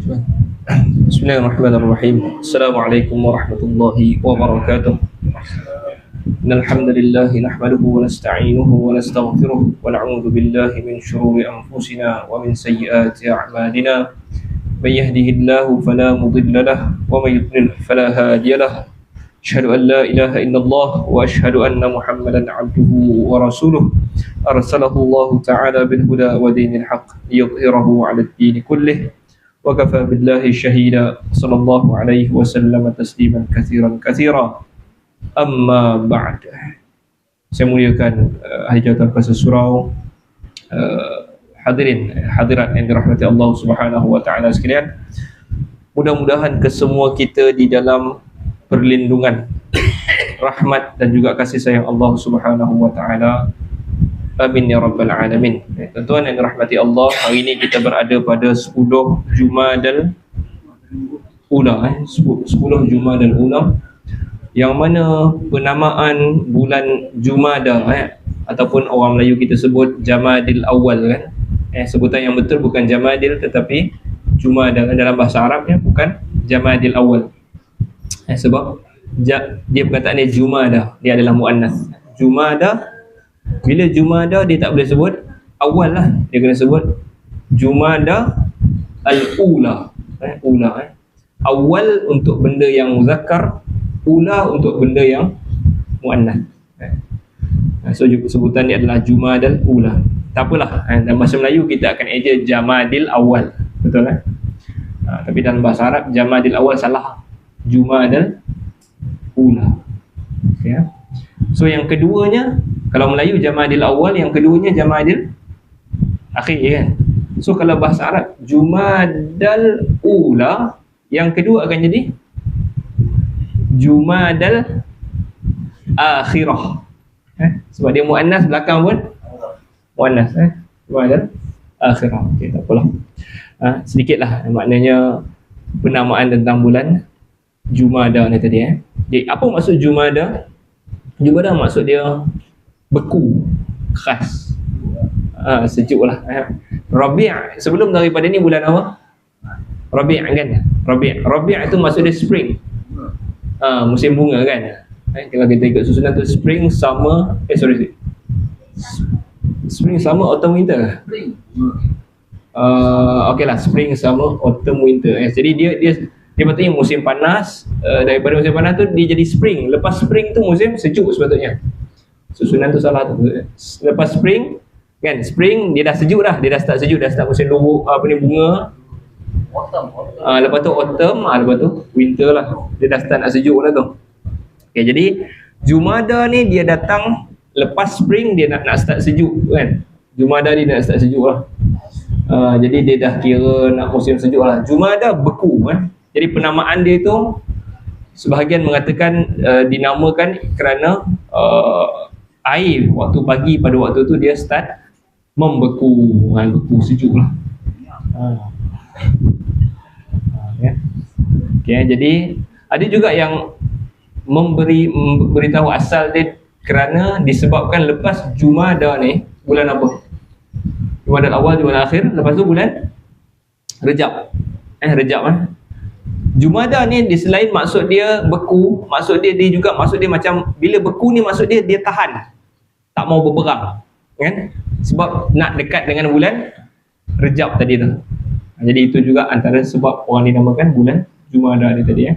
Bismillahirrahmanirrahim. Assalamualaikum warahmatullahi wabarakatuh. Innal hamdalillah nahmaduhu wa nasta'inuhu wa nastaghfiruh wa na'udzu billahi min shururi anfusina wa min sayyiati a'malina. May yahdihillahu fala mudilla lahu wa may yudlil fala hadiya lahu. Asyhadu an la ilaha illallah wa asyhadu anna Muhammadan 'abduhu wa rasuluh. Arsalahu Allah ta'ala bil huda wa dinil haqq liyudhhirahu 'ala ad-din kullih. Wa kafa billahi syahida. Sallallahu alaihi wasallam tasliman katsiran. Amma ba'd. Saya muliakan ahli jawatan Bahasa Surau, hadirat yang dirahmati Allah Subhanahu wa taala sekalian. Mudah-mudahan kesemua kita di dalam perlindungan, rahmat dan juga kasih sayang Allah Subhanahu wa taala. Amin ya rabbal alamin. Tuan-tuan yang dirahmati Allah, hari ini kita berada pada 10 Jumadal Ula, 10 Jumadal Ula, yang mana penamaan bulan Jumada ataupun orang Melayu kita sebut Jamadil Awal kan. Sebutan yang betul bukan Jamadil tetapi Jumada. Dalam bahasa Arabnya bukan Jamadil Awal. Sebab dia perkataan dia Jumada, dia adalah muannas. Jumada, bila Jumada dia tak boleh sebut awal lah, dia kena sebut Jumada al-ula. Awal untuk benda yang muzakkar, ula untuk benda yang muannas. So sebutan dia adalah Jumadal ula. Tak apalah, dalam bahasa Melayu kita akan eja Jamadil awal, betul kan? Tapi dalam bahasa Arab Jamadil awal salah, Jumadal ula. Okay, so yang keduanya, kalau Melayu Jamadil awal, yang keduanya Jamadil akhir kan. So kalau bahasa Arab Jumadal ula, yang kedua akan jadi Jumadal akhirah. Sebab dia muannas, belakang pun muannas. Jumadal akhirah. Okey, tak apalah. Sedikitlah maknanya penamaan tentang bulan Jumada ni tadi. Jadi apa maksud Jumada? Jumada maksud dia beku, keras, sejuk lah. Rabi' sebelum daripada ni bulan apa? Rabi' kan? Rabi' itu maksud dia spring, musim bunga kan. Kalau kita ikut susunan tu spring, summer, spring, summer, autumn, winter. Okey lah, spring, summer, autumn, winter. Jadi dia patutnya musim panas, daripada musim panas tu dia jadi spring. Lepas spring tu musim sejuk sepatutnya. Susunan tu salah tu. Lepas spring kan, spring dia dah sejuk dah, dia dah start sejuk, dah start musim bunga. Lepas tu autumn, lepas tu winter lah, dia dah start nak sejuk lah tu. Okay, jadi Jumada ni dia datang lepas spring, dia nak start sejuk kan. Jumada ni nak start sejuk lah. Jadi dia dah kira nak musim sejuk lah. Jumada beku kan. Jadi penamaan dia tu sebahagian mengatakan dinamakan kerana air waktu pagi pada waktu tu dia start membeku, beku sejuk lah. Okay, jadi ada juga yang memberitahu asal dia kerana disebabkan lepas Jumada ni bulan apa? Jumadal awal, Jumadal akhir, lepas tu bulan Rejab. Jumada ni selain maksud dia beku, maksud dia juga maksud dia macam bila beku ni maksud dia tahan, tak mau berperang kan, sebab nak dekat dengan bulan Rejab tadi tu. Jadi itu juga antara sebab orang dinamakan bulan Jumada ni tadi.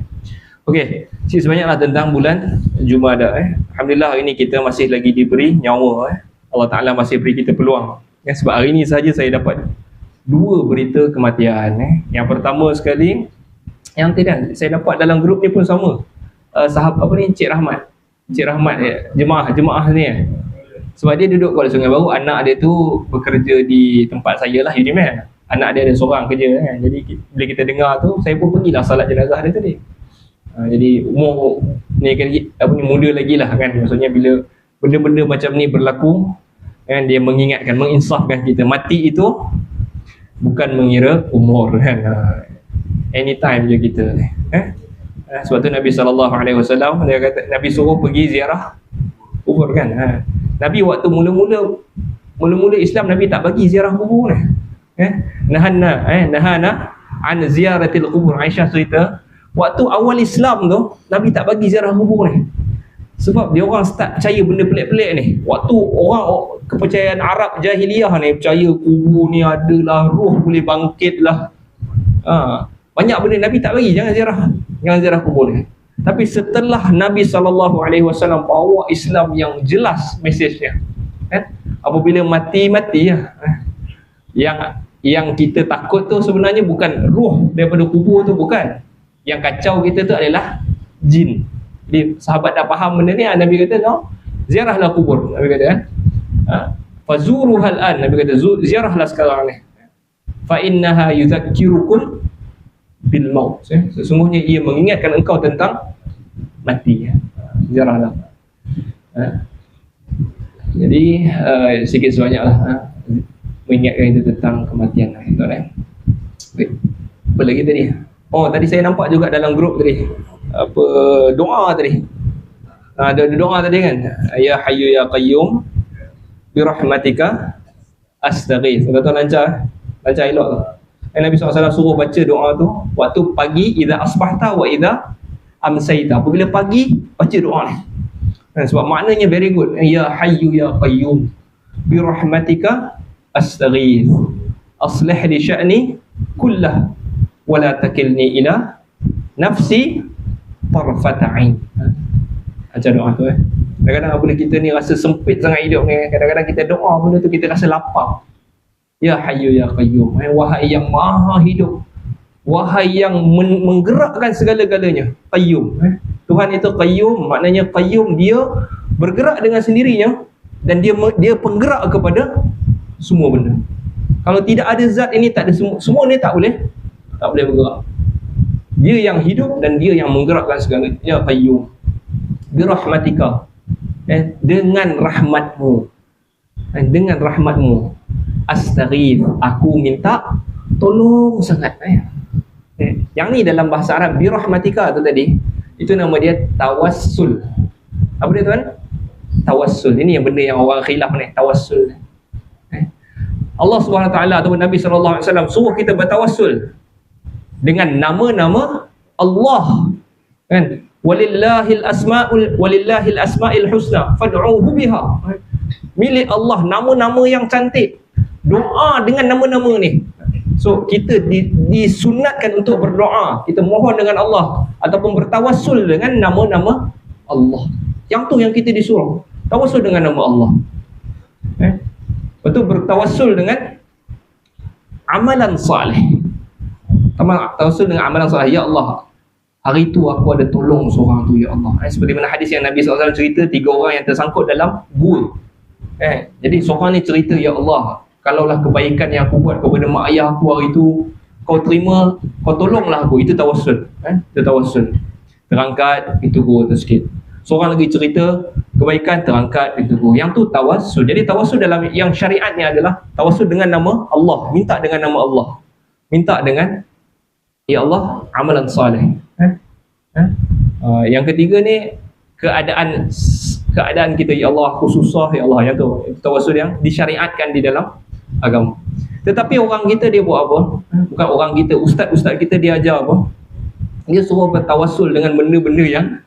Okey, sebanyaklah tentang bulan Jumada. Alhamdulillah hari ini kita masih lagi diberi nyawa. Allah Ta'ala masih beri kita peluang. Sebab hari ini sahaja saya dapat 2 berita kematian. Yang pertama sekali, yang tidak saya dapat dalam grup ni pun sama. Sahabat Cik Rahmat. Jemaah ni. Sebab dia duduk kat Sungai Baru, anak dia tu bekerja di tempat saya lah, Unimed. Anak dia ada seorang kerja kan. Jadi bila kita dengar tu, saya pun pergilah salat jenazah dia tadi. Jadi umur ni kan muda lagi lah kan. Maksudnya bila benda-benda macam ni berlaku kan, dia mengingatkan, menginsafkan kita. Mati itu bukan mengira umur kan. Anytime je kita. Sebab tu Nabi SAW dia kata, Nabi suruh pergi ziarah kubur kan. Nabi waktu mula-mula Islam, Nabi tak bagi ziarah kubur ni. Nahana an ziyaratil qubur. Aisyah cerita, waktu awal Islam tu Nabi tak bagi ziarah kubur ni. Sebab dia orang start percaya benda pelik-pelik ni. Waktu orang kepercayaan Arab jahiliyah ni percaya kubur ni adalah roh boleh bangkit lah. Banyak benda Nabi tak bagi, jangan ziarah kubur ni. Tapi setelah Nabi SAW bawa Islam yang jelas mesejnya, apabila mati lah. Yang kita takut tu sebenarnya bukan roh daripada kubur tu, bukan. Yang kacau kita tu adalah jin. Jadi sahabat dah faham benda ni, Nabi kata ziarahlah kubur. Nabi kata fazuruhal an, Nabi kata ziarahlah sekarang ni. Fa innaha yudhakkirukum bil maut. Sesungguhnya ia mengingatkan engkau tentang mati. Ziarahlah. Jadi sikit sebanyaklah mengingatkan kita tentang kematian. Tuan-tuan. Baik. Apa lagi tadi? Tadi saya nampak juga dalam grup tadi doa tadi. Ada doa tadi kan, ya hayyu ya qayyum bi rahmatika astaghith. Tuan-tuan lancar elok tu. Nabi SAW suruh baca doa tu waktu pagi, idza asbahta wa idza amsayta. Apabila pagi baca doa ni. Sebab maknanya very good. Ya hayyu ya qayyum bi rahmatika astaghith aslih li sya'ni kullah wa la takilni ila nafsi tarfata ain. Baca doa tu Kadang-kadang apabila kita ni rasa sempit sangat hidup ni, kadang-kadang kita doa benda tu kita rasa lapar. Ya hayyu ya qayyum, wahai yang maha hidup, wahai yang menggerakkan segala-galanya. Qayyum, Tuhan itu qayyum, maknanya qayyum dia bergerak dengan sendirinya dan dia penggerak kepada semua benda. Kalau tidak ada zat ini, tak ada semua ni tak boleh bergerak. Dia yang hidup dan dia yang menggerakkan segala. Ya qayyum bi rahmatika, dengan rahmatmu, astaghith, aku minta tolong sangat. Yang ni dalam bahasa Arab bi rahmatika tu tadi, itu nama dia tawassul. Apa dia tuan? Tawassul. Ini yang benda yang orang khilaf ni, tawassul. Allah Subhanahu Wa Taala ataupun Nabi sallallahu alaihi wasallam suruh kita bertawassul dengan nama-nama Allah, kan? Walillahil asmaul husna fad'uhu biha. Milik Allah nama-nama yang cantik. Doa dengan nama-nama ni. So kita disunatkan untuk berdoa, kita mohon dengan Allah ataupun bertawassul dengan nama-nama Allah. Yang tu yang kita disuruh. Tawassul dengan nama Allah. Betul, bertawassul dengan amalan salih. Tawassul dengan amalan salih. Ya Allah, hari tu aku ada tolong seorang tu, ya Allah. Seperti mana hadis yang Nabi SAW cerita, 3 orang yang tersangkut dalam gua. Jadi seorang ni cerita, ya Allah, kalaulah kebaikan yang aku buat kepada mak ayah aku hari tu, kau terima, kau tolonglah aku. Itu tawassul. Itu tawassul. Terangkat pintu gua tu sikit. Seorang lagi cerita kebaikan, terangkat pintu gua. Yang tu tawassul. Jadi tawassul dalam yang syariatnya adalah tawassul dengan nama Allah. Minta dengan nama Allah. Minta dengan, ya Allah, amalan salih. Yang ketiga ni keadaan kita, ya Allah aku susah, ya Allah. Yang tu tawassul yang disyariatkan di dalam agama. Tetapi orang kita dia buat apa? Bukan orang kita, ustaz-ustaz kita dia ajar apa? Dia suruh bertawassul dengan benda-benda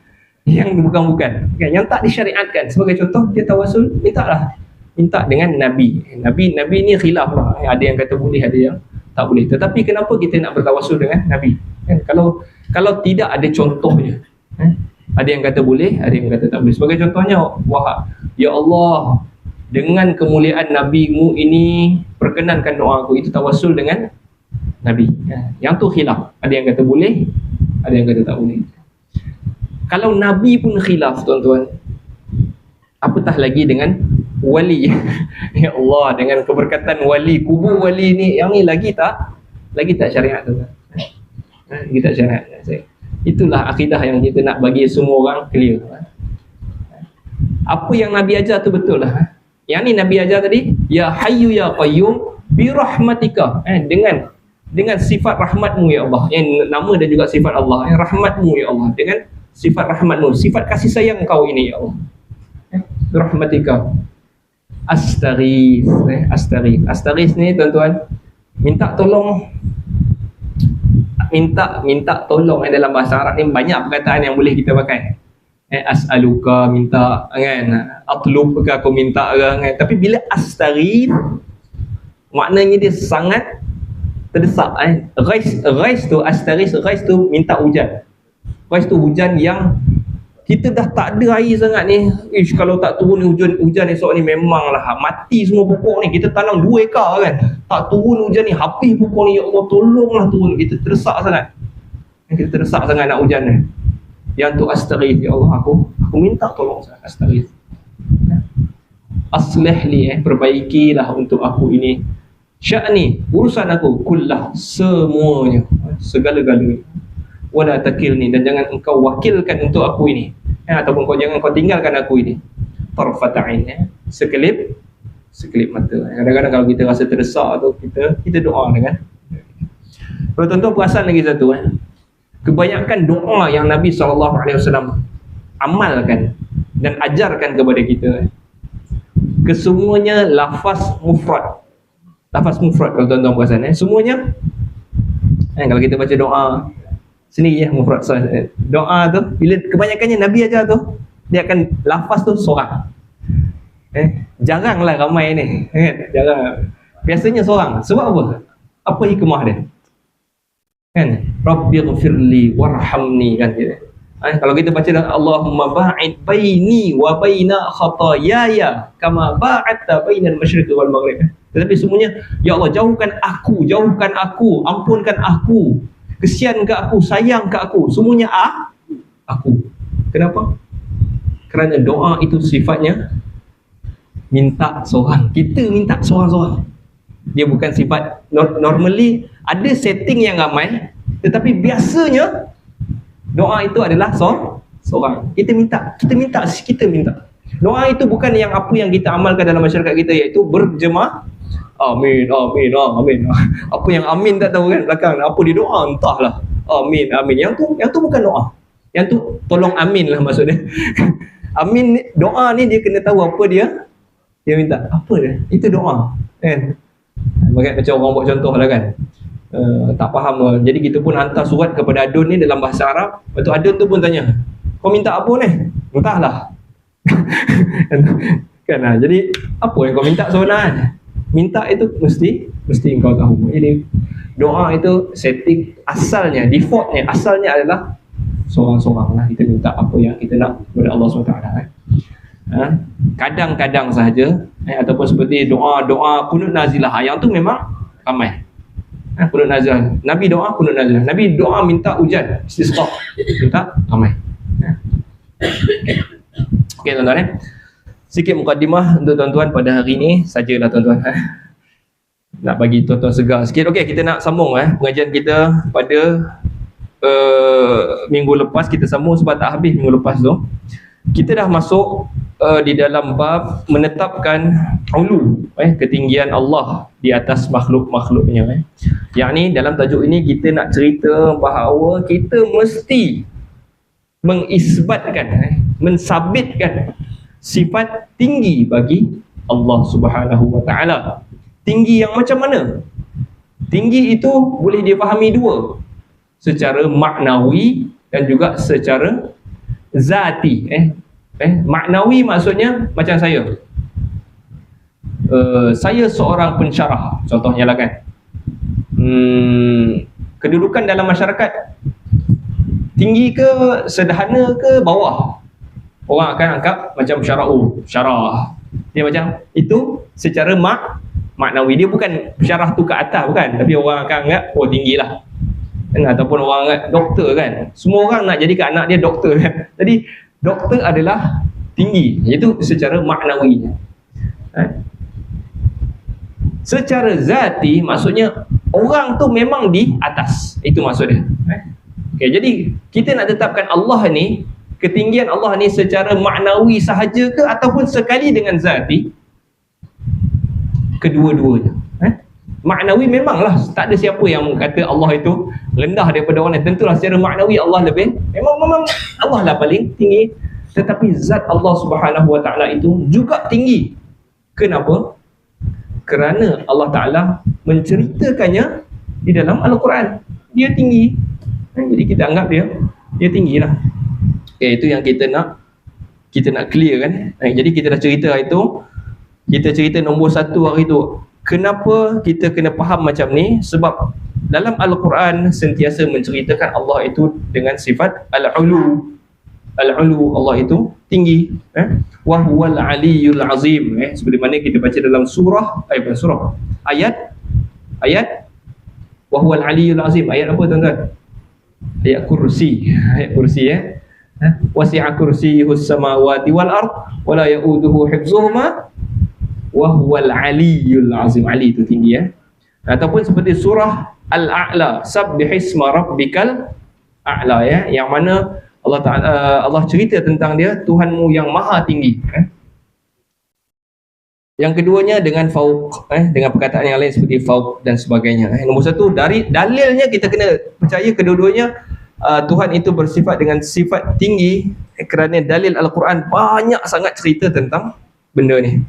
yang bukan-bukan, yang tak disyariatkan. Sebagai contoh, dia tawassul minta dengan Nabi. Nabi ni khilaf lah. Ada yang kata boleh, ada yang tak boleh. Tetapi kenapa kita nak bertawassul dengan Nabi? Kalau tidak ada contohnya. Ada yang kata boleh, ada yang kata tak boleh. Sebagai contohnya, ya Allah, dengan kemuliaan Nabi-Mu ini, perkenankan doa aku. Itu tawassul dengan Nabi. Yang tu khilaf. Ada yang kata boleh, ada yang kata tak boleh. Kalau Nabi pun khilaf, tuan-tuan, apatah lagi dengan wali. Ya Allah, dengan keberkatan wali, kubur wali ni, yang ni lagi tak syariat, tuan-tuan. Lagi tak syariat. Itulah akidah yang kita nak bagi semua orang clear. Apa yang Nabi ajar tu betul lah. Yang ni Nabi ajar tadi, ya hayyu ya qayyum bi rahmatika, dengan sifat rahmatmu ya Allah. Yang nama dan juga sifat Allah, rahmatmu ya Allah, dengan sifat rahmatmu, sifat kasih sayang kau ini ya Allah. Rahmatika astaghith. Astaghith ni tuan-tuan, minta tolong minta tolong dalam bahasa Arab ni banyak perkataan yang boleh kita pakai. As'aluka, minta kan, atlubuka, aku minta kan. Tapi bila astaghith, maknanya dia sangat terdesak. Ghais tu, astaghith, ghais tu minta hujan. Ghais tu hujan yang kita dah tak ada air sangat ni. Kalau tak turun hujan esok ni memanglah mati semua pokok ni. Kita tanam 2 ekar kan, tak turun hujan ni, habis pokok ni. Ya Allah, tolonglah turun. Kita terdesak sangat. Kita terdesak sangat nak hujan ni. Yang tu astaghith, ya Allah, aku minta tolong sangat, astaghith. Aslih li, perbaikilah untuk aku ini. Sya'ni, urusan aku, kullah, semuanya, segala-galanya. Wala takilni, dan jangan engkau wakilkan untuk aku ini, ataupun jangan kau tinggalkan aku ini. Tarfata'in, sekelip mata. Kadang-kadang kalau kita rasa terdesak tu, kita doa kan. Kalau tuan-tuan perasan lagi satu, kebanyakan doa yang Nabi SAW amalkan dan ajarkan kepada kita, kesemuanya lafaz mufrad. Lafaz mufrad kalau tuan-tuan perasan, semuanya kalau kita baca doa sendiri mufrad. Doa tu bila kebanyakannya Nabi ajar tu, dia akan lafaz tu seorang. Jaranglah ramai ni kan, jarang. Biasanya seorang. Sebab apa? Apa hikmah dia? Kan, Rabbighfirli warhamni kan dia. Kalau kita baca Allahumma ba'id baini wa baina khataayaya kama ba'adta bainal masyriqi wal maghrib. Tetapi semuanya, ya Allah, jauhkan aku, ampunkan aku, kesian ke aku, sayang ke aku, semuanya aku. Kenapa? Kerana doa itu sifatnya minta seorang. Kita minta seorang-seorang. Dia bukan sifat normally ada setting yang ramai, tetapi biasanya doa itu adalah seorang. Kita minta. Doa itu bukan yang apa yang kita amalkan dalam masyarakat kita, iaitu berjemaah. Amin. Apa yang amin tak tahu kan belakang. Apa dia doa entahlah. Amin. Yang tu bukan doa. Yang tu tolong amin lah maksudnya. Amin doa ni dia kena tahu apa dia minta. Apa dia? Itu doa. Kan? Macam orang buat contoh lah kan. Tak faham lah. Jadi kita pun hantar surat kepada adun ni dalam bahasa Arab. Lepas tu adun tu pun tanya, kau minta apa ni? Entahlah. Kan, jadi apa yang kau minta sebenarnya? Minta itu mesti engkau tahu. Jadi doa itu setting asalnya, defaultnya, asalnya adalah seorang-seorang lah. Kita minta apa yang kita nak kepada Allah SWT. Kadang-kadang sahaja ataupun seperti doa kunut nazilah, yang tu memang ramai. Kunut nazilah, Nabi doa kunut nazilah, Nabi doa minta hujan, istisqa, minta ramai. Okey tuan-tuan, sikit mukadimah untuk tuan-tuan pada hari ini sajalah tuan-tuan. Nak bagi tuan-tuan segar sikit. Okey, kita nak sambung pengajian kita pada minggu lepas. Kita sambung sebab tak habis minggu lepas tu. Kita dah masuk di dalam bab menetapkan ulu, ketinggian Allah di atas makhluk-makhluknya. Yang ni dalam tajuk ini kita nak cerita bahawa kita mesti mengisbatkan, mensabitkan sifat tinggi bagi Allah Subhanahu Wa Taala. Tinggi yang macam mana? Tinggi itu boleh difahami dua, secara maknawi dan juga secara zati. Maknawi maksudnya macam saya. Saya seorang pensyarah, contohnya lah kan. Kedudukan dalam masyarakat tinggi ke, sederhana ke, bawah. Orang akan anggap macam syarah. Dia macam itu secara maknawi. Dia bukan syarah tu ke atas, bukan. Tapi orang akan anggap tinggilah. Ataupun orang anggap doktor kan. Semua orang nak jadikan anak dia doktor kan. Jadi doktor adalah tinggi. Itu secara maknawinya. Secara zati maksudnya orang tu memang di atas. Itu maksudnya. Okay, jadi kita nak tetapkan Allah ni, ketinggian Allah ni secara maknawi sahaja ke ataupun sekali dengan zati? Kedua-duanya. Maknawi memanglah tak ada siapa yang kata Allah itu rendah daripada orang lain. Tentulah secara maknawi Allah lebih, memang Allah lah paling tinggi. Tetapi zat Allah Subhanahu Wa Taala itu juga tinggi. Kenapa? Kerana Allah Taala menceritakannya di dalam Al-Quran. Dia tinggi. Jadi kita anggap dia tinggi lah. Okay, itu yang kita nak clear kan. Jadi kita dah cerita itu. Kita cerita nombor satu hari tu. Kenapa kita kena faham macam ni? Sebab dalam Al-Quran sentiasa menceritakan Allah itu dengan sifat Al-Ulu. Al-Ulu, Allah itu tinggi. Wa huwal aliyyul azim. Seperti mana kita baca dalam ayat wa huwal aliyyul azim. Ayat apa tuan-tuan? Ayat kursi. Ayat kursi wasi'a kursiyuhus samawati wal ard wa la ya'uduhu hifzuhuma wa huwal aliyyul azim. Ali itu tinggi ataupun seperti surah Al-A'la, sabbihisma rabbikal a'la yang mana Allah Ta'ala Allah cerita tentang dia Tuhanmu yang maha tinggi. Yang keduanya dengan fauq, dengan perkataan yang lain seperti fauq dan sebagainya. Nombor satu, dari dalilnya kita kena percaya kedua-duanya Tuhan itu bersifat dengan sifat tinggi kerana dalil Al-Quran banyak sangat cerita tentang benda ni.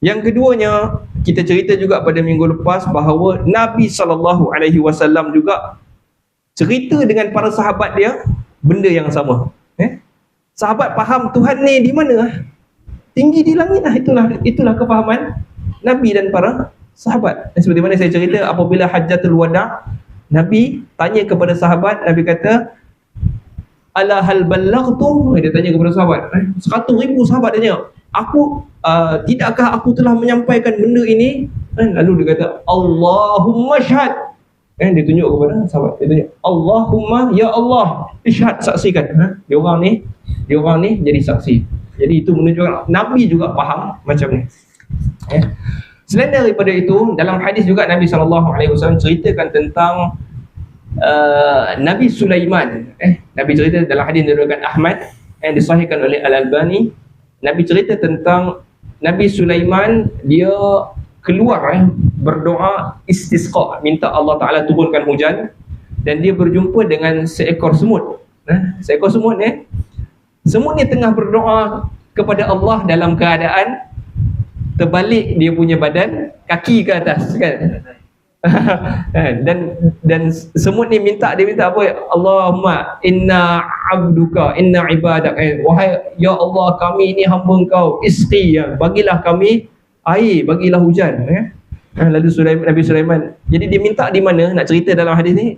Yang keduanya, kita cerita juga pada minggu lepas bahawa Nabi SAW juga cerita dengan para sahabat dia benda yang sama. Sahabat faham Tuhan ni di mana? Tinggi di langit lah. Itulah kefahaman Nabi dan para sahabat. Seperti mana saya cerita apabila Hajjatul Wada, Nabi tanya kepada sahabat, Nabi kata, ala hal ballaghtum? Dia tanya kepada sahabat. 100,000 sahabat tanya, tidakkah aku telah menyampaikan benda ini? Lalu dia kata, Allahumma syahad. Dia tunjuk kepada sahabat. Dia tunjuk, Allahumma, ya Allah, isyhad, saksikan. Dia orang ni jadi saksi. Jadi itu menunjukkan Nabi juga faham macam ni. Selain daripada itu, dalam hadis juga Nabi SAW ceritakan tentang Nabi Sulaiman. Nabi cerita dalam hadis diriwayatkan Ahmad yang disahihkan oleh Al-Albani. Nabi cerita tentang Nabi Sulaiman, dia keluar berdoa istisqa, minta Allah Ta'ala turunkan hujan, dan dia berjumpa dengan seekor semut. Seekor semut ni, semut ni tengah berdoa kepada Allah dalam keadaan terbalik dia punya badan, kaki ke atas kan. dan semut ni dia minta apa? Allahumma inna abduka inna ibadak, wahai ya Allah, kami ini hamba Engkau, isqi, bagilah kami air, bagilah hujan. Lalu Nabi Sulaiman, jadi dia minta di mana? Nak cerita dalam hadis ni,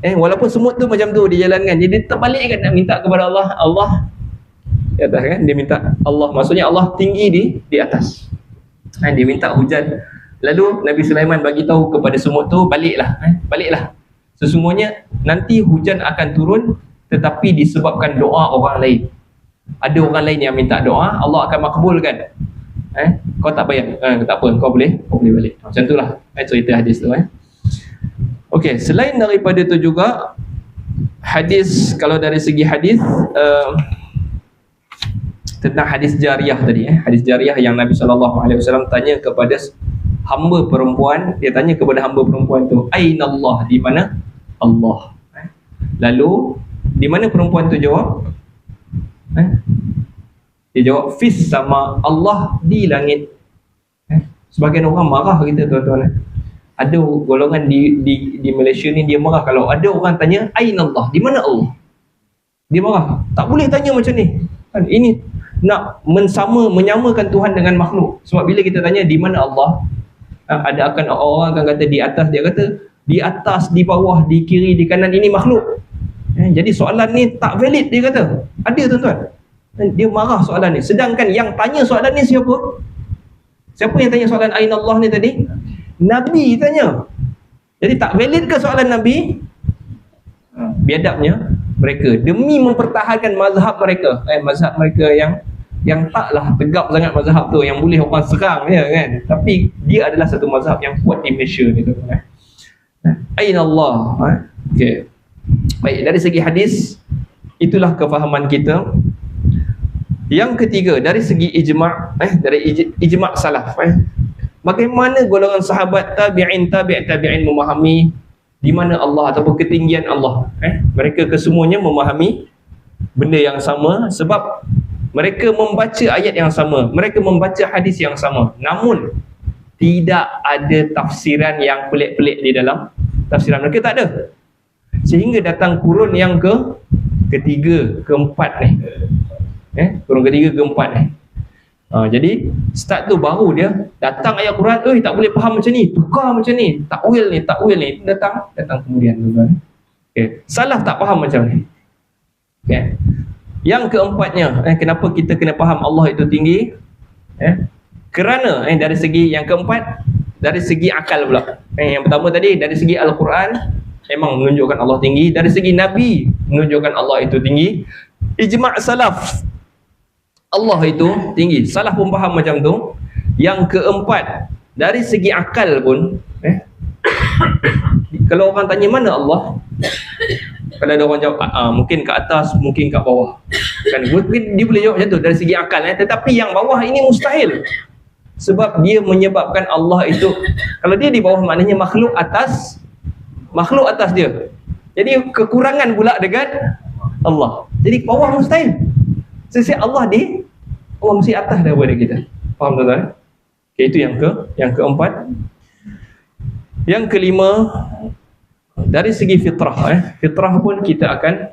walaupun semut tu macam tu dia jalankan, jadi terbalik kan, nak minta kepada Allah di atas kan, dia minta Allah, maksudnya Allah tinggi di atas. Dia minta hujan. Lalu Nabi Sulaiman bagi tahu kepada semut tu, baliklah. Sesungguhnya nanti hujan akan turun, tetapi disebabkan doa orang lain. Ada orang lain yang minta doa, Allah akan makbulkan. Kau tak payah, tak apa, kau boleh balik. Macam itulah cerita hadis tu. Okey, selain daripada tu juga hadis, kalau dari segi hadis tentang hadis jariyah tadi, hadis jariyah yang Nabi SAW tanya kepada hamba perempuan, dia tanya kepada hamba perempuan tu, aina Allah, di mana Allah? Lalu di mana perempuan tu jawab? Dia jawab, fis sama, Allah di langit. Sebagian orang marah kita tuan-tuan. Ada golongan di Malaysia ni, dia marah kalau ada orang tanya aina Allah, di mana Allah? Dia marah, tak boleh tanya macam ni. Ini nak menyamakan Tuhan dengan makhluk. Sebab bila kita tanya di mana Allah, akan orang akan kata di atas. Dia kata di atas, di bawah, di kiri, di kanan, ini makhluk. Jadi soalan ni tak valid, dia kata. Ada tuan-tuan. Dia marah soalan ni. Sedangkan yang tanya soalan ni siapa? Siapa yang tanya soalan aina Allah ni tadi? Nabi tanya. Jadi tak valid ke soalan Nabi? Biadabnya mereka demi mempertahankan mazhab mereka, mazhab mereka yang taklah tegap sangat mazhab tu, yang boleh orang serang dia kan, tapi dia adalah satu mazhab yang kuat di Malaysia ni tu. Aina Allah. Okey. Baik, dari segi hadis itulah kefahaman kita. Yang ketiga, dari segi ijma', dari ijma' salaf, bagaimana golongan sahabat tabi'in memahami di mana Allah ataupun ketinggian Allah. Mereka kesemuanya memahami benda yang sama sebab mereka membaca ayat yang sama, mereka membaca hadis yang sama. Namun tidak ada tafsiran yang pelik-pelik di dalam tafsiran mereka, tak ada. Sehingga datang kurun yang ketiga, keempat ni. Kurun ketiga, keempat ni. Jadi start tu baru dia datang ayat Quran, tak boleh faham macam ni, tukar macam ni, takwil ni, datang kemudian tuan. Salah tak faham macam ni. Yang keempatnya, kenapa kita kena faham Allah itu tinggi? Kerana dari segi yang keempat, dari segi akal pula. Yang pertama tadi dari segi Al-Quran memang menunjukkan Allah tinggi, dari segi Nabi menunjukkan Allah itu tinggi, ijma' salaf Allah itu tinggi, salah pun faham macam tu. Yang keempat, dari segi akal pun kalau orang tanya mana Allah, kalau ada orang jawab mungkin kat atas, mungkin kat bawah, kan dia boleh jawab macam tu dari segi akal. Tetapi yang bawah ini mustahil, sebab dia menyebabkan Allah itu, kalau dia di bawah maknanya makhluk atas dia, jadi kekurangan pula dengan Allah, jadi bawah mustahil. Sisi Allah mesti atas daripada kita. Faham tuan-tuan? Itu yang keempat. Yang kelima, dari segi fitrah. Fitrah pun kita akan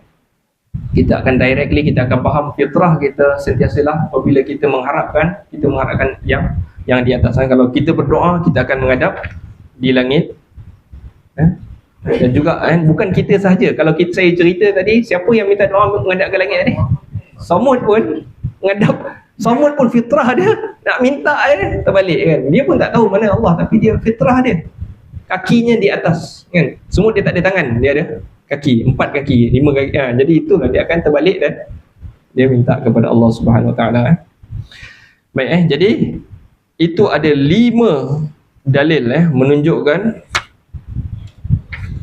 directly, kita akan faham fitrah kita sentiasalah apabila kita mengharapkan yang di atas. Kalau kita berdoa, kita akan menghadap di langit. Dan juga bukan kita sahaja. Kalau saya cerita tadi, siapa yang minta doa menghadap ke langit tadi? Samud pun menghadap. Samud pun fitrah dia nak minta terbalik kan. Dia pun tak tahu mana Allah, tapi dia fitrah dia. Kakinya di atas kan. Semut dia tak ada tangan, dia ada kaki, 4 kaki, 5 kaki. Jadi itulah dia akan terbalik dan dia minta kepada Allah Subhanahu Wa Taala. Baik, jadi itu ada 5 dalil menunjukkan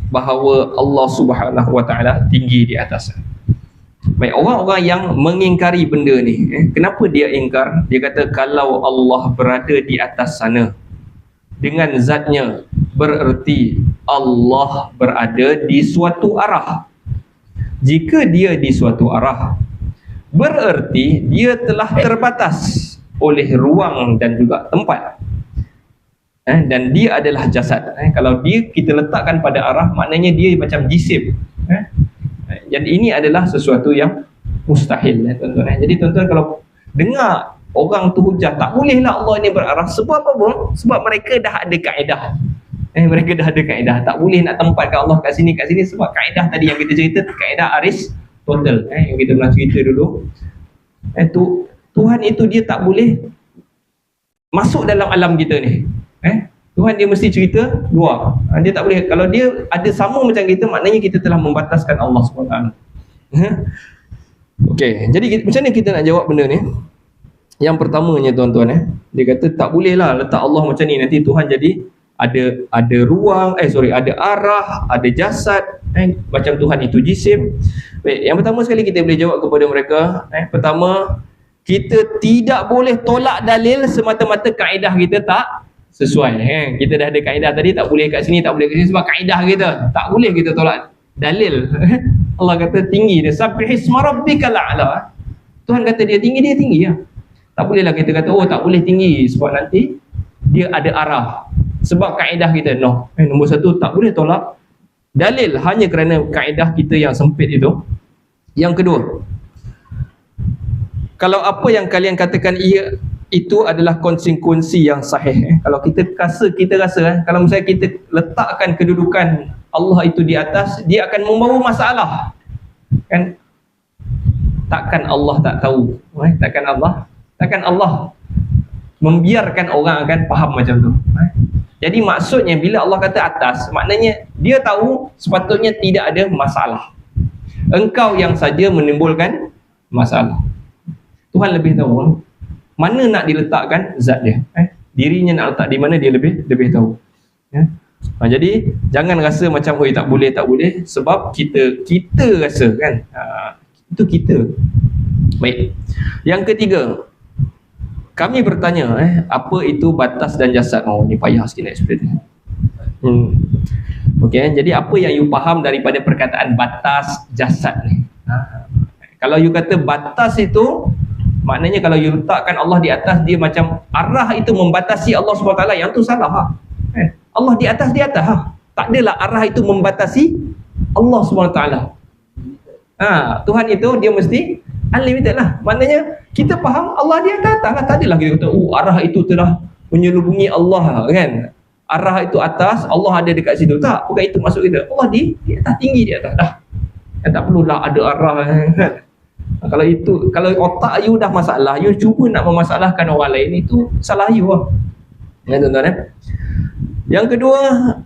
bahawa Allah Subhanahu Wa Taala tinggi di atas. Baik, orang-orang yang mengingkari benda ni, kenapa dia ingkar? Dia kata kalau Allah berada di atas sana dengan zatnya, bererti Allah berada di suatu arah. Jika dia di suatu arah, bererti dia telah terbatas oleh ruang dan juga tempat. Dan dia adalah jasad. Kalau kita letakkan pada arah, maknanya dia macam jisim. Dan ini adalah sesuatu yang mustahil, tuan-tuan. Jadi tuan-tuan kalau dengar orang tu hujah, tak bolehlah Allah ni berarah. Sebab apa? Sebab mereka dah ada kaedah. Mereka dah ada kaedah. Tak boleh nak tempatkan Allah kat sini, sebab kaedah tadi yang kita cerita, kaedah Aristotle, yang kita pernah cerita dulu. Tuhan itu dia tak boleh masuk dalam alam kita ni. Tuhan dia mesti cerita luar. Dia tak boleh. Kalau dia ada sama macam kita, maknanya kita telah membataskan Allah SWT. Okey, jadi macam mana kita nak jawab benda ni? Yang pertamanya tuan-tuan, dia kata tak bolehlah letak Allah macam ni, nanti Tuhan jadi ada ruang, ada arah, ada jasad, macam Tuhan itu jisim. Baik, yang pertama sekali kita boleh jawab kepada mereka, pertama, kita tidak boleh tolak dalil semata-mata kaedah kita tak sesuai. Kita dah ada kaedah tadi, tak boleh kat sini, tak boleh kat sini, sebab kaedah kita. Tak boleh kita tolak dalil. Allah kata tinggi dia. Sabbihisma rabbikal a'la. Tuhan kata dia tinggi, dia tinggi ya. Tak bolehlah kita kata tak boleh tinggi sebab nanti dia ada arah. Sebab kaedah kita. No. Nombor satu, tak boleh tolak dalil hanya kerana kaedah kita yang sempit itu. Yang kedua, kalau apa yang kalian katakan itu adalah konsekuensi yang sahih. Kalau kita rasa kalau misalnya kita letakkan kedudukan Allah itu di atas, dia akan membawa masalah. Kan? Takkan Allah tak tahu. Takkan Allah membiarkan orang akan faham macam tu. Jadi maksudnya bila Allah kata atas, maknanya dia tahu sepatutnya tidak ada masalah. Engkau yang saja menimbulkan masalah. Tuhan lebih tahu mana nak diletakkan zat dia. Dirinya nak letak di mana, dia lebih tahu. Jadi jangan rasa macam tak boleh sebab kita rasa kan. Itu kita. Baik. Yang ketiga, kami bertanya apa itu batas dan jasad. Ni payah sikit nak explain. Okey, jadi apa yang you faham daripada perkataan batas jasad ni? Kalau you kata batas itu Maknanya kalau you letakkan Allah di atas, dia macam arah itu membatasi Allah SWT, yang tu salah ha? Allah di atas ha? Tak adalah arah itu membatasi Allah SWT. Tuhan itu dia mesti unlimited lah. Maknanya kita faham Allah di atas lah. Tak adalah kita kata arah itu telah menyelubungi Allah kan, arah itu atas, Allah ada dekat situ. Tak, bukan itu maksud kita. Allah di atas, tinggi di atas dah. Tak perlulah ada arah kan. Kalau otak you dah masalah, you cuba nak memasalahkan orang lain, itu salah you lah. Ya tuan-tuan. Yang kedua,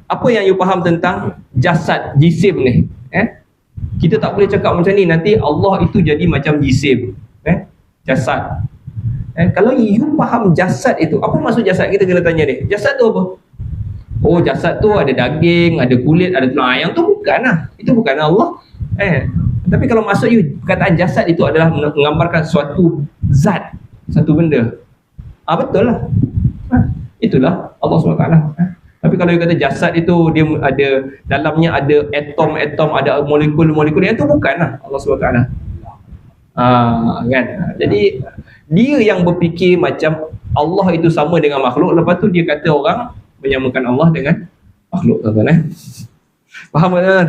apa yang you faham tentang jasad, jisim ni? Kita tak boleh cakap macam ni, nanti Allah itu jadi macam jisim, jasad. Kalau you faham jasad itu, apa maksud jasad? Kita kena tanya dia, jasad tu apa? Oh, jasad tu ada daging, ada kulit, ada tulang. Yang tu bukan lah, itu bukan Allah. Tapi kalau maksud you, perkataan jasad itu adalah menggambarkan suatu zat, satu benda. Betul lah. Itulah Allah SWT. Tapi kalau you kata jasad itu dia ada, dalamnya ada atom-atom, ada molekul-molekul, yang tu bukan lah Allah SWT. Kan? Jadi dia yang berfikir macam Allah itu sama dengan makhluk, lepas tu dia kata orang menyamakan Allah dengan makhluk, tuan-tuan. Faham tuan-tuan?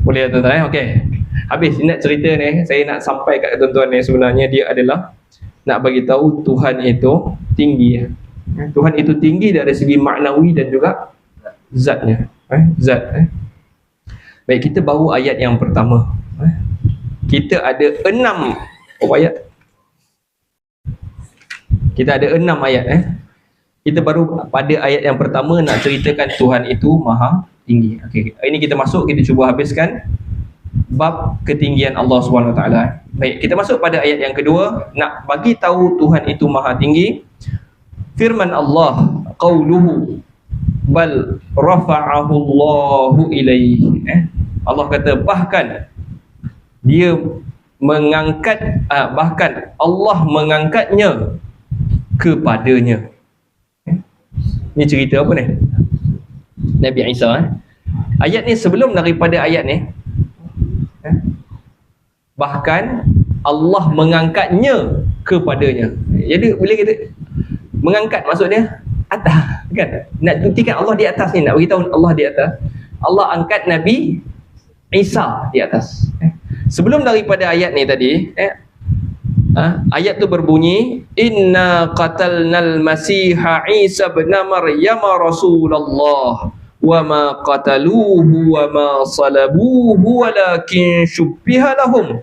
Boleh tuan-tuan. Okey. Habis nak cerita ni, saya nak sampai kat tuan-tuan ni, sebenarnya dia adalah nak bagi tahu Tuhan itu tinggi. Tuhan itu tinggi dari segi maknawi dan juga zatnya. Zat. Baik, kita baru ayat yang pertama. Kita ada 6 ayat. Kita ada 6 ayat. Kita baru pada ayat yang pertama nak ceritakan Tuhan itu maha tinggi. Okey, ini kita masuk, kita cuba habiskan bab ketinggian Allah SWT. Baik, kita masuk pada ayat yang kedua, nak bagi tahu Tuhan itu maha tinggi. Firman Allah, qauluhu bal rafa'ahu Allahu ilaihi. Allah kata bahkan dia mengangkat, bahkan Allah mengangkatnya kepadanya. Ini cerita apa ni? Nabi Isa. Ayat ni sebelum daripada ayat ni, bahkan Allah mengangkatnya kepadanya. Jadi bila kita mengangkat, maksudnya atas kan? Nak buktikan Allah di atas ni, nak beritahu Allah di atas. Allah angkat Nabi Isa di atas. Sebelum daripada ayat ni tadi, ayat tu berbunyi, inna qatalnal masiha Isa ibn Maryam rasulullah wa ma qataluhu wa ma salabuhu walakin syubbiha lahum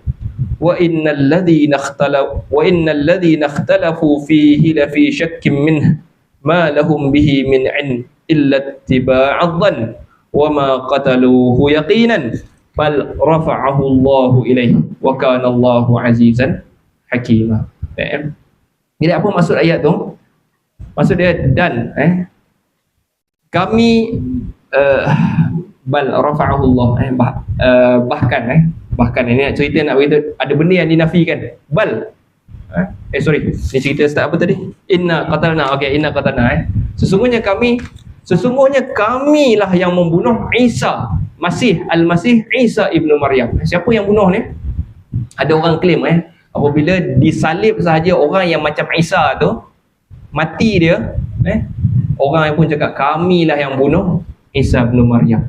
wa innal ladhina ikhtalafu fihi la fi shakkin minhu ma lahum bihi min ilm illa ittiba'adh dhann wa ma qataluhu yaqinan bal rafa'ahu Allahu ilaihi wa kana Allahu azizan hakimah. Jadi apa maksud ayat tu? Maksud dia, dan kami bal rafa'ahu Allah, bahkan ini nak cerita, nak beritahu ada benda yang dinafikan. Bal sorry, ni cerita start apa tadi? Inna qatalna. Okey, inna qatalna. Sesungguhnya kamilah yang membunuh Isa, Al-Masih Isa ibnu Maryam. Siapa yang bunuh ni? Ada orang claim apabila disalib sahaja orang yang macam Isa tu, mati dia, orang yang pun cakap kamilah yang bunuh Isa ibnu Maryam.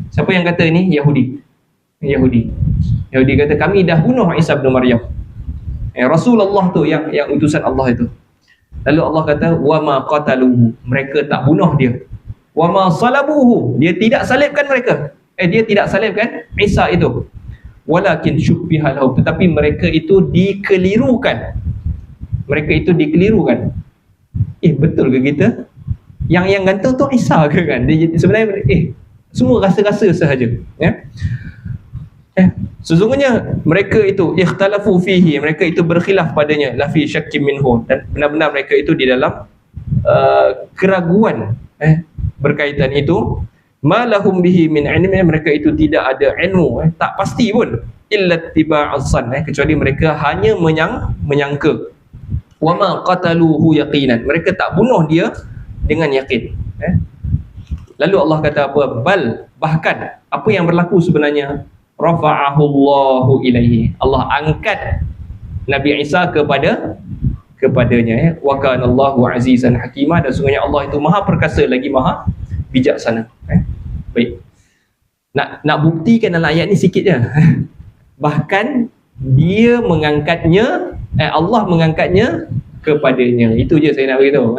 Siapa yang kata ni? Yahudi kata kami dah bunuh Isa ibnu Maryam. Rasulullah tu yang utusan Allah itu. Lalu Allah kata wa ma qataluhu, mereka tak bunuh dia. Wa ma salabuhu, dia tidak salibkan mereka. Dia tidak salibkan Isa itu. Walakin syubbiha lahum, tetapi mereka itu dikelirukan. Betul ke kita? Yang gantung tu Isa ke kan? Dia sebenarnya semua rasa-rasa sahaja. Sesungguhnya mereka itu ikhtalafu fihi, mereka itu berkhilaf padanya, la fi syakkin minhu, dan benar-benar mereka itu di dalam keraguan berkaitan itu. Ma lahum bihi min ilmin, mereka itu tidak ada ilmu, tak pasti pun, illa ittiba'az zann, kecuali mereka hanya menyangka. Wa ma qataluhu yaqinan, mereka tak bunuh dia dengan yakin. Lalu Allah kata apa? Bal, bahkan apa yang berlaku sebenarnya, rafa'ahu Allahu ilaihi, Allah angkat Nabi Isa kepadanya, wa kana Allahu azizan hakimah, dan sungguhnya Allah itu maha perkasa lagi maha bijaksana. Baik. Nak buktikan dalam ayat ni sikit je. Bahkan dia mengangkatnya, Allah mengangkatnya kepadanya. Itu je saya nak beritahu.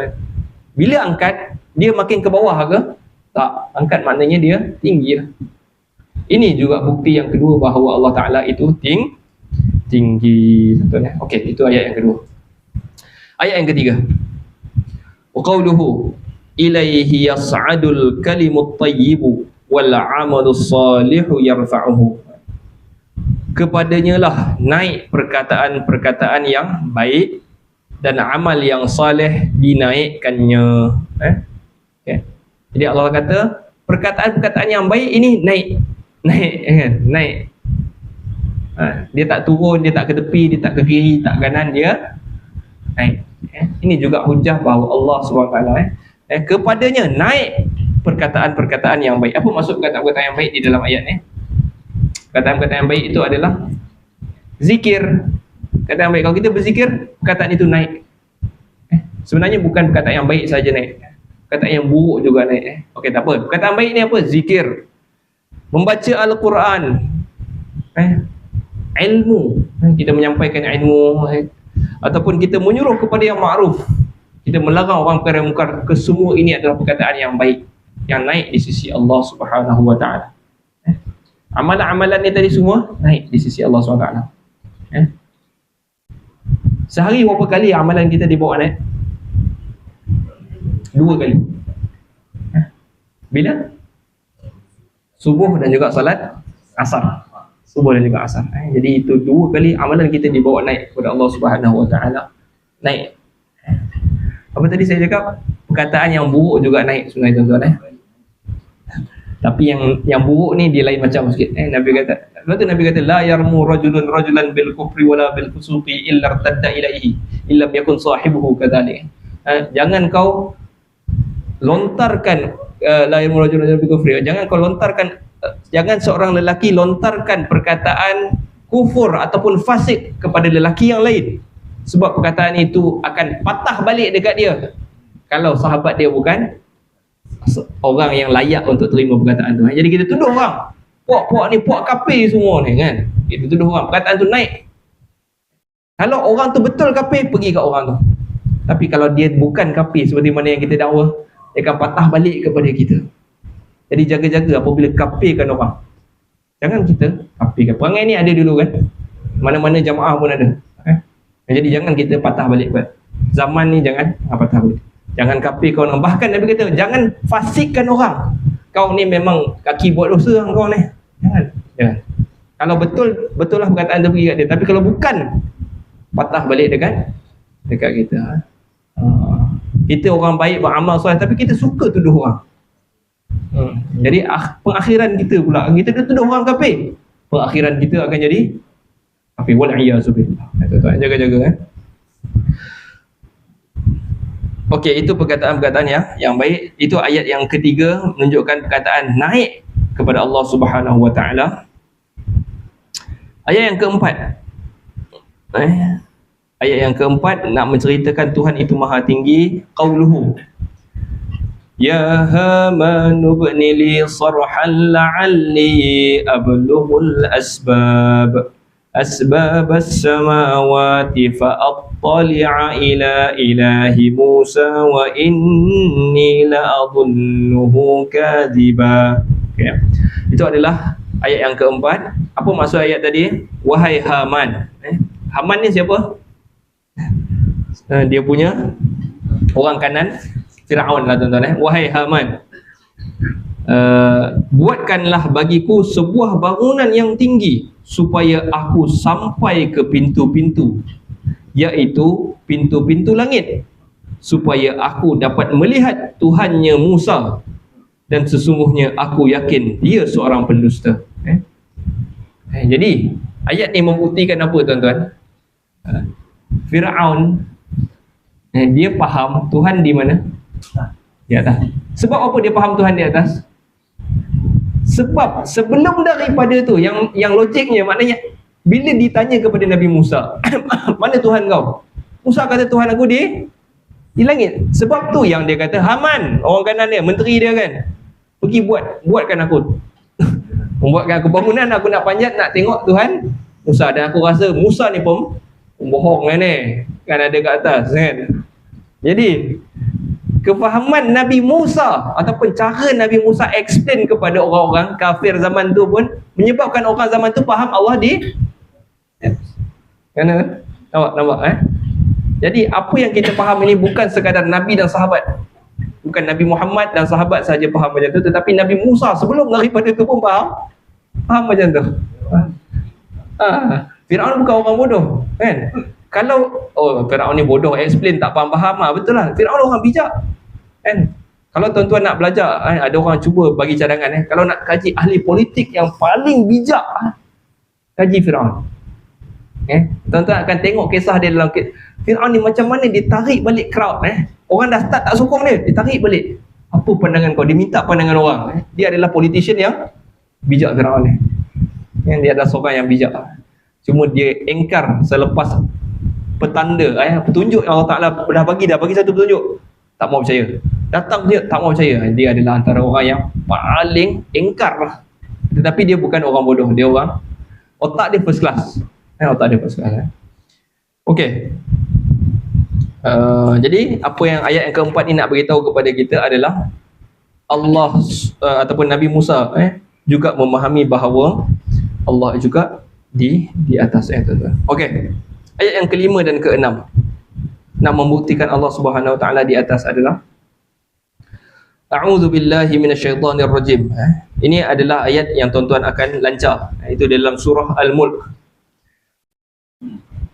Bila angkat, dia makin ke bawah ke? Tak. Angkat maknanya dia tinggi lah. Ini juga bukti yang kedua bahawa Allah Ta'ala itu tinggi. Okey, itu ayat yang kedua. Ayat yang ketiga. Wa qawluhu ilaihi yas'adul kalimut tayyibu wal 'amalus salihu yarfa'uhu. Kepadanya lah naik perkataan-perkataan yang baik dan amal yang soleh dinaikkannya. Okay. Jadi Allah kata perkataan-perkataan yang baik ini naik. Dia tak turun, dia tak ke tepi, dia tak ke kiri, tak kanan, dia naik. Ini juga hujah bahawa Allah SWT kepadanya naik perkataan-perkataan yang baik. Apa maksud perkataan-perkataan yang baik di dalam ayat ni? Perkataan-perkataan yang baik itu adalah zikir. Perkataan yang baik, kalau kita berzikir, perkataan itu naik. Sebenarnya bukan perkataan yang baik saja naik, perkataan yang buruk juga naik. Okey, tak apa. Perkataan baik ni apa? Zikir, membaca Al-Quran, ilmu, kita menyampaikan ilmu, ataupun kita menyuruh kepada yang ma'ruf, kita melarang orang perkara yang mungkar. Kesemua ini adalah perkataan yang baik, yang naik di sisi Allah Subhanahu Wa Taala. Amalan-amalan ni tadi semua naik di sisi Allah SWT. Sehari berapa kali amalan kita dibawa naik? 2 kali. Bila? Subuh dan juga salat asar. Subuh dan juga asar. Jadi itu 2 kali amalan kita dibawa naik kepada Allah Subhanahu Wa Taala. Naik. Apa tadi saya cakap? Perkataan yang buruk juga naik sebenarnya, tuan-tuan. Tapi yang buruk ni dia lain macam sikit. Nabi kata, lepas tu Nabi kata la yarmu rajulan bil kufri wala bil fusuqi illa irtadda ilaihi illam yakun sahibuhu kadzalik. Jangan kau lontarkan la yarmu rajulan bil kufri. Jangan kau lontarkan, jangan seorang lelaki lontarkan perkataan kufur ataupun fasik kepada lelaki yang lain, sebab perkataan itu akan patah balik dekat dia kalau sahabat dia bukan orang yang layak untuk terima perkataan tu. Jadi kita tuduh orang, puak-puak ni, puak kafir semua ni kan. Kita tuduh orang, perkataan tu naik. Kalau orang tu betul kafir, pergi kat orang tu. Tapi kalau dia bukan kafir seperti mana yang kita dakwa, dia akan patah balik kepada kita. Jadi jaga-jaga apabila kafirkan orang. Jangan kita kafirkan. Perangai ni ada dulu kan, mana-mana jamaah pun ada. Jadi jangan kita patah balik. Zaman ni jangan patah balik. Jangan kafir kau orang. Bahkan Nabi kata jangan fasikkan orang. Kau ni memang kaki buat dosa kau ni. Jangan. Kalau betul lah perkataan tu pergi kat dia. Tapi kalau bukan, patah balik dekat kita. Kita orang baik beramal soleh, tapi kita suka tuduh orang. Jadi pengakhiran kita pula, kita tuduh orang kafir, pengakhiran kita akan jadi kafir. Wal'iyazubillah. Tuan-tuan jaga-jaga. Okey, itu perkataan-perkataan yang baik. Itu ayat yang ketiga, menunjukkan perkataan naik kepada Allah Subhanahu Wa Taala. Ayat yang keempat, ayat yang keempat nak menceritakan Tuhan itu maha tinggi. Qauluhu ya Haman ibni li sarhan la'alli ablughul asbab as-samawati fa'attali'a ila ilahi Musa wa inni la'adhunnuhu kadhiba. Okay. Itu adalah ayat yang keempat. Apa maksud ayat tadi? Wahai Haman. Haman ni siapa? Dia punya orang kanan Firaun lah, tuan-tuan. Wahai Haman, buatkanlah bagiku sebuah bangunan yang tinggi supaya aku sampai ke pintu-pintu, iaitu pintu-pintu langit, supaya aku dapat melihat Tuhannya Musa, dan sesungguhnya aku yakin dia seorang pendusta. Jadi ayat ni membuktikan apa, tuan-tuan? Firaun dia faham Tuhan di mana? Di atas. Sebab apa dia faham Tuhan di atas? Sebab sebelum daripada tu, yang logiknya maknanya Bila ditanya kepada Nabi Musa, mana Tuhan kau? Musa kata Tuhan aku di langit. Sebab tu yang dia kata, Haman, orang kanan dia, menteri dia kan, pergi buatkan aku membuatkan aku bangunan, aku nak panjat, nak tengok Tuhan Musa. Dan aku rasa Musa ni pun bohong kan ni, kan ada kat atas kan. Jadi kefahaman Nabi Musa ataupun cara Nabi Musa explain kepada orang-orang kafir zaman tu pun menyebabkan orang zaman tu faham Allah kan? Nampak Jadi apa yang kita faham ini bukan sekadar Nabi dan sahabat, bukan Nabi Muhammad dan sahabat saja faham macam tu, tetapi Nabi Musa sebelum daripada tu pun faham macam tu. Firaun bukan orang bodoh kan. Kalau Firaun ni bodoh, explain tak faham-faham, betul lah. Firaun orang bijak kan. Kalau tuan-tuan nak belajar, ada orang cuba bagi cadangan kalau nak kaji ahli politik yang paling bijak, kaji Firaun. Tuan-tuan akan tengok kisah dia dalam Firaun ni macam mana dia tarik balik crowd. Orang dah start tak sokong dia tarik balik. Apa pandangan kau? Dia minta pandangan orang. Dia adalah politician yang bijak, Firaun ni. Dia adalah seorang yang bijak. Cuma dia engkar selepas petanda, petunjuk yang Allah Ta'ala dah bagi satu petunjuk, tak mau percaya. Datang dia tak mau percaya. Dia adalah antara orang yang paling engkar lah. Tetapi dia bukan orang bodoh, dia orang otak dia first class. Otak dia first class. Okey. Jadi apa yang ayat yang keempat ni nak beritahu kepada kita adalah Allah ataupun Nabi Musa juga memahami bahawa Allah juga di atas tuan-tuan. Okey. Ayat yang kelima dan keenam nak membuktikan Allah Subhanahu Wa Taala di atas adalah A'udzu billahi minasyaitonir rajim. Ini adalah ayat yang tuan-tuan akan lancar. Itu dalam surah Al-Mulk.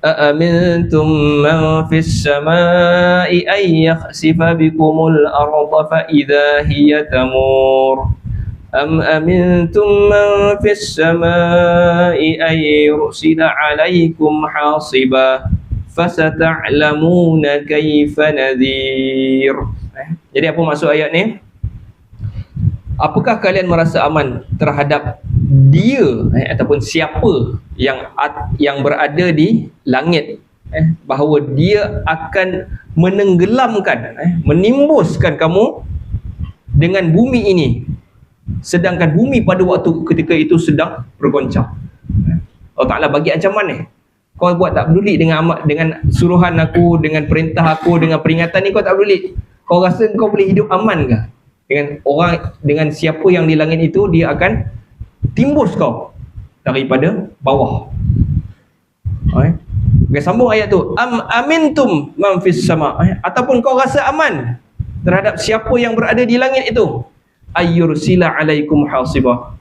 أأمنتم من في السماء أن يخسف بكم الأرض فإذا هي تمور أم أمنتم من في السماء أن يرسل عليكم حاصبا فستعلمون كيف نذير. Jadi apa maksud ayat ni? Apakah kalian merasa aman terhadap dia ataupun siapa yang berada di langit, bahawa dia akan menenggelamkan, menimbuskan kamu dengan bumi ini, sedangkan bumi pada waktu ketika itu sedang bergoncang. Allah Ta'ala bagi ancaman ni, kau buat tak peduli dengan suruhan aku, dengan perintah aku, dengan peringatan ni kau tak peduli. Kau rasa kau boleh hidup aman ke dengan siapa yang di langit itu? Dia akan timbus kau daripada bawah. Okay, sambung ayat tu. Am amintum man fis sama, ataupun kau rasa aman terhadap siapa yang berada di langit itu, ayyursila alaikum hasibah,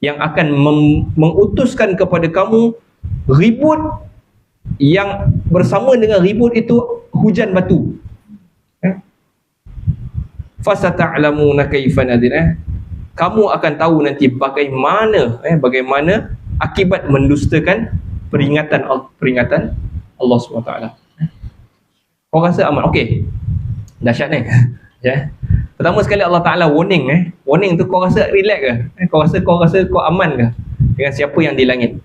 yang akan mengutuskan kepada kamu ribut, yang bersama dengan ribut itu hujan batu. Fasata'lamuna kaifa nadhir. Kamu akan tahu nanti bagaimana akibat mendustakan peringatan Allah SWT. Kau rasa aman? Okey, dahsyat ni. Pertama sekali Allah Ta'ala warning. Warning tu kau rasa relax ke? Kau rasa kau aman ke dengan siapa yang di langit?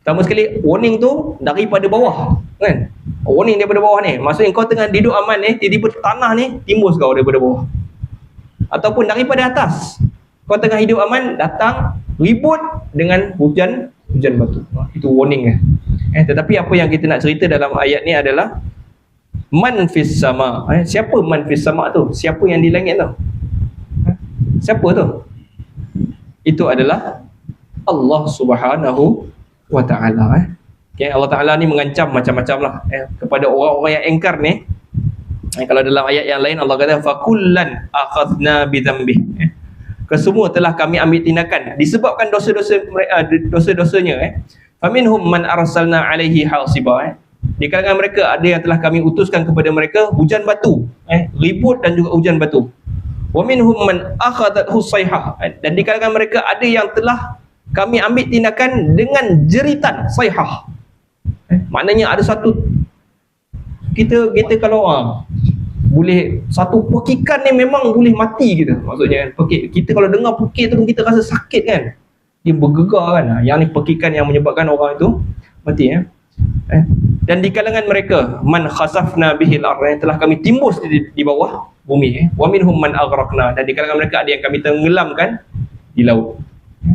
Pertama sekali warning tu daripada bawah kan? Warning daripada bawah ni, maksudnya kau tengah hidup aman ni, tiba-tiba tanah ni timbus kau daripada bawah. Ataupun daripada atas, kau tengah hidup aman, datang ribut dengan hujan batu. Itu warning. Tetapi apa yang kita nak cerita dalam ayat ni adalah man fis sama. Siapa man fis sama tu? Siapa yang di langit tu? Siapa tu? Itu adalah Allah Subhanahu Wa Ta'ala. Okay, Allah Ta'ala ni mengancam macam-macam lah kepada orang-orang yang engkar ni. Kalau dalam ayat yang lain Allah kata fakullan akhadna bidhanbih. Kesemua telah kami ambil tindakan disebabkan dosa-dosanya. Faminhum man arsalna alaihi hasiba. Di kalangan mereka ada yang telah kami utuskan kepada mereka hujan batu, ribut dan juga hujan batu. Wa minhum man akhadathu sayhah. Dan di kalangan mereka ada yang telah kami ambil tindakan dengan jeritan sayhah. Maknanya ada satu kita kalau boleh satu pekikan ni memang boleh mati kita. Maksudnya kita kalau dengar pekik tu kita rasa sakit kan. dia bergegar kan. Yang ni pekikan yang menyebabkan orang itu mati. Dan di kalangan mereka, man khasafna bihil ardh, telah kami timbus di bawah bumi. Wa minhum man aghraqna, dan di kalangan mereka ada yang kami tenggelamkan di laut.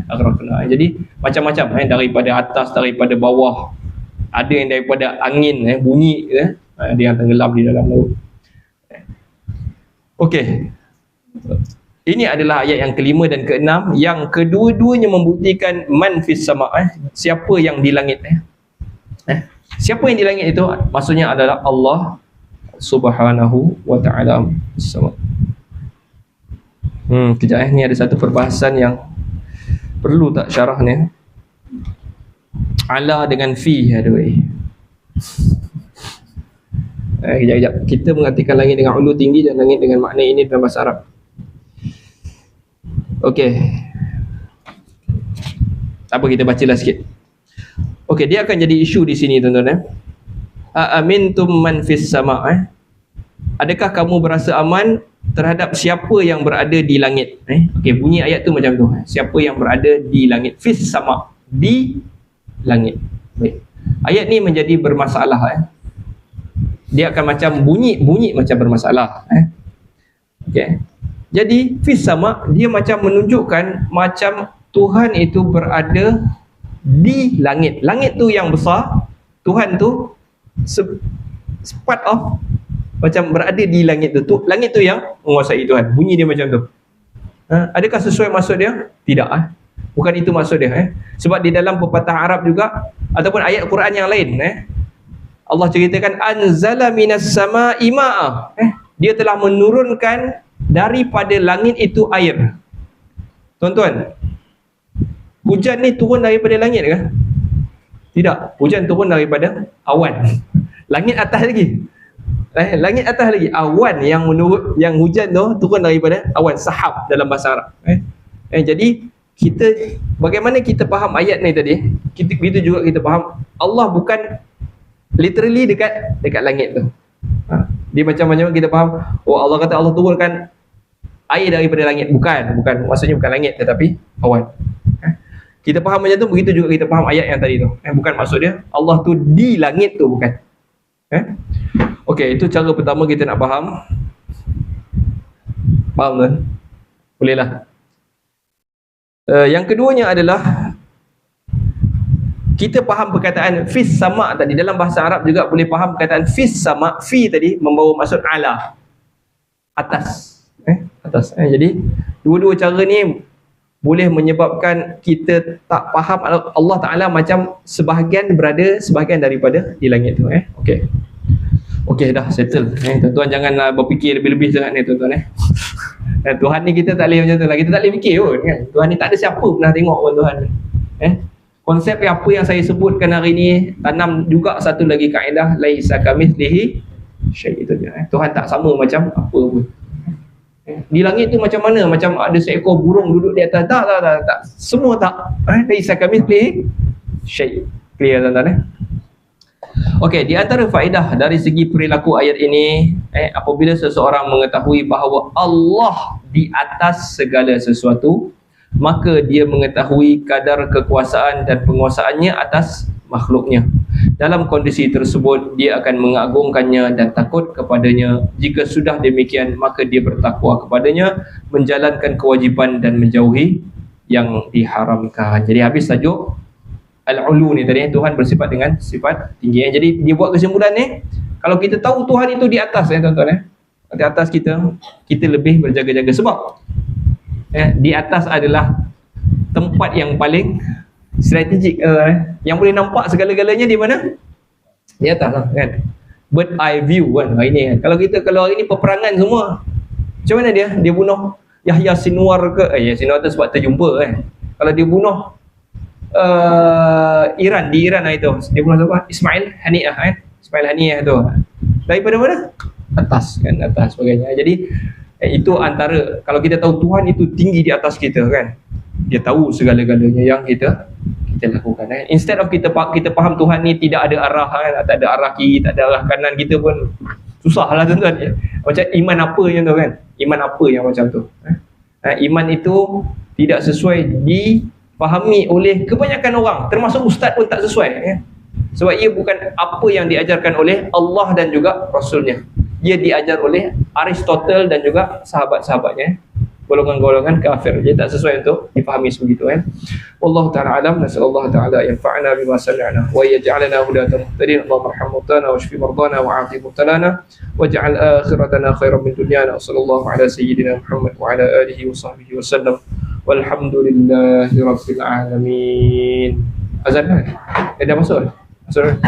Aghraqna. Jadi macam-macam daripada atas, daripada bawah. Ada yang daripada angin bunyi ada yang tenggelam di dalam laut. Okey. Ini adalah ayat yang kelima dan keenam, yang kedua-duanya membuktikan man fis sama, siapa yang di langit. Siapa yang di langit itu? Maksudnya adalah Allah Subhanahu wa ta'ala. Kejap ni ada satu perbahasan yang perlu tak syarah ni. Ala dengan fi, aduh. Kejap. Kita mengartikan langit dengan ulu tinggi dan langit dengan makna ini dalam bahasa Arab. Okey. Apa, kita bacalah sikit. Okey, dia akan jadi isu di sini tuan-tuan. Amintum man fis sama'. Adakah kamu berasa aman terhadap siapa yang berada di langit? Okey, bunyi ayat tu macam tu. Siapa yang berada di langit? Fis sama', di langit. Baik. Ayat ni menjadi bermasalah. Dia akan macam bunyi macam bermasalah. Okey. Jadi fis sama', dia macam menunjukkan macam Tuhan itu berada di langit. Langit tu yang besar, Tuhan tu part of macam berada di langit tu. Langit tu yang menguasai Tuhan. Bunyi dia macam tu. Adakah sesuai maksud dia? Tidak. Bukan itu maksud dia. Sebab di dalam pepatah Arab juga ataupun ayat Quran yang lain, Allah ceritakan anzala minas sama'i ma'a. Dia telah menurunkan daripada langit itu air. Tuan-tuan, hujan ni turun daripada langit ke? Tidak. Hujan turun daripada awan. Langit atas lagi. Langit atas lagi. Awan yang menurut, yang hujan tu turun daripada awan, sahab dalam bahasa Arab. Jadi kita, bagaimana kita faham ayat ni tadi, begitu juga kita faham Allah bukan literally dekat langit tu. Dia macam-macam kita faham, oh Allah kata Allah turunkan air daripada langit. Bukan, maksudnya bukan langit tetapi awan. Kita faham macam tu, begitu juga kita faham ayat yang tadi tu. Bukan maksud dia Allah tu di langit tu, bukan. Okey, itu cara pertama kita nak faham. Faham kan? Bolehlah. Yang keduanya adalah kita faham perkataan fis sama' tadi. Dalam bahasa Arab juga boleh faham perkataan fis sama'. Fi tadi membawa maksud ala, atas. Atas. Jadi dua-dua cara ni boleh menyebabkan kita tak faham Allah Ta'ala macam sebahagian berada, sebahagian daripada di langit tu. Okey, dah settle. Tuan-tuan jangan berfikir lebih-lebih sangat ni tuan-tuan. Tuhan ni kita tak boleh macam tu lah. Kita tak boleh fikir pun kan. Tuhan ni tak ada siapa pernah tengok pun Tuhan. Konsep apa yang saya sebutkan hari ni, tanam juga satu lagi kaedah, laisa kamitslihi syai', itu je. Tuhan tak sama macam apa pun. Di langit tu macam mana? Macam ada seekor burung duduk di atas. Tak. Semua tak. Laisa kamitslihi syai'. Clear tuan-tuan? Okey, di antara faedah dari segi perilaku ayat ini, apabila seseorang mengetahui bahawa Allah di atas segala sesuatu, maka dia mengetahui kadar kekuasaan dan penguasaannya atas makhluknya. Dalam kondisi tersebut, dia akan mengagungkannya dan takut kepadanya. Jika sudah demikian, maka dia bertakwa kepadanya, menjalankan kewajipan dan menjauhi yang diharamkan. Jadi habis tajuk Al-Ulu ni tadi, Tuhan bersifat dengan sifat tinggi. Jadi dia buat kesimpulan ni, kalau kita tahu Tuhan itu di atas tuan-tuan, di atas kita lebih berjaga-jaga. Sebab di atas adalah tempat yang paling strategik, yang boleh nampak segala-galanya di mana? Di atas lah, kan? Bird eye view kan hari ni kan. Kalau hari ni peperangan semua, macam mana dia bunuh Yahya Sinwar ke? Sinwar tu sebab terjumpa kan. Kalau dia bunuh Iran, di Iran itu dia bunuh siapa? Ismail Haniyah kan? Ismail Haniyah tu daripada mana? Atas kan, atas sebagainya. Jadi itu antara, kalau kita tahu Tuhan itu tinggi di atas kita kan, dia tahu segala-galanya yang kita lakukan. Instead of kita faham Tuhan ni tidak ada arah kan, tak ada arah kiri, tak ada arah kanan, kita pun susah lah tuan-tuan. Macam iman apa yang tu kan, iman apa yang macam tu? Iman itu tidak sesuai difahami oleh kebanyakan orang, termasuk ustaz pun tak sesuai ya. Sebab ia bukan apa yang diajarkan oleh Allah dan juga Rasulnya. Ia diajar oleh Aristotle dan juga sahabat-sahabatnya, golongan-golongan kafir. Dia tak sesuai untuk difahami sebegitu kan. Wallahu ta'ala alam. Nasallallahu ta'ala yanfa'ana bima sami'na wa yaj'alana hudatan muhtadin. Allahumma arham mautana wa shfi mardana wa 'afi mubtalana waj'al akhiratana khairan min dunyana. Sallallahu ala sayyidina Muhammad wa ala alihi wa sahbihi wa sallam. Walhamdulillahi rabbil alamin. Azan kan? Dah masuk? Masuk.